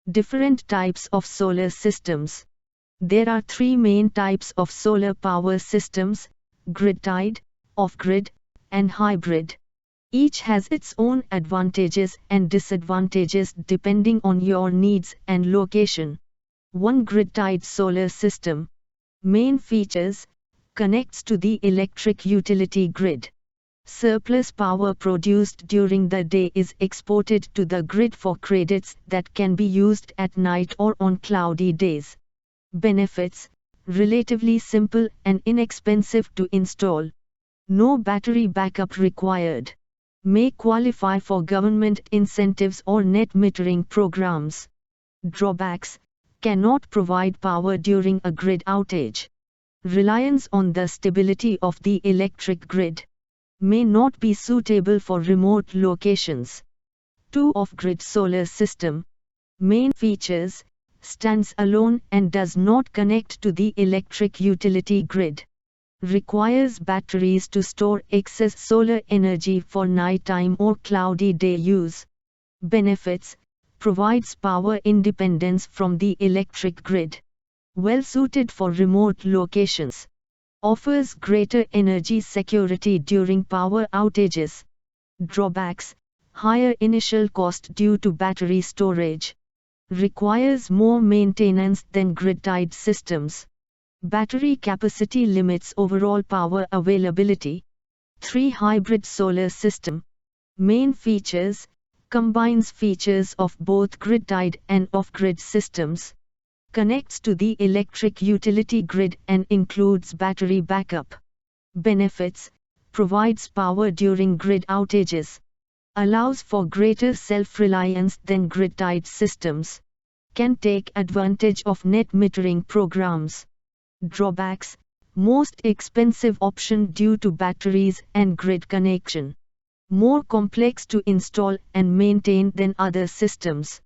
Different types of solar systems. There are three main types of solar power systems: grid-tied, off-grid, and hybrid. Each has its own advantages and disadvantages depending on your needs and location. 1. Grid-tied solar system. Main features: connects to the electric utility grid. Surplus power produced during the day is exported to the grid for credits that can be used at night or on cloudy days. Benefits: relatively simple and inexpensive to install. No battery backup required. May qualify for government incentives or net metering programs. Drawbacks: cannot provide power during a grid outage. Reliance on the stability of the electric grid. May not be suitable for remote locations. 2. Off-grid solar system. Main features: stands alone and does not connect to the electric utility grid. Requires batteries to store excess solar energy for nighttime or cloudy day use. Benefits: provides power independence from the electric grid. Well suited for remote locations. Offers greater energy security during power outages. Drawbacks: higher initial cost due to battery storage. Requires more maintenance than grid-tied systems. Battery capacity limits overall power availability. 3. Hybrid solar system. Main features: combines features of both grid-tied and off-grid systems. Connects to the electric utility grid and includes battery backup. Benefits: provides power during grid outages. Allows for greater self-reliance than grid-tied systems. Can take advantage of net metering programs. Drawbacks: most expensive option due to batteries and grid connection. More complex to install and maintain than other systems.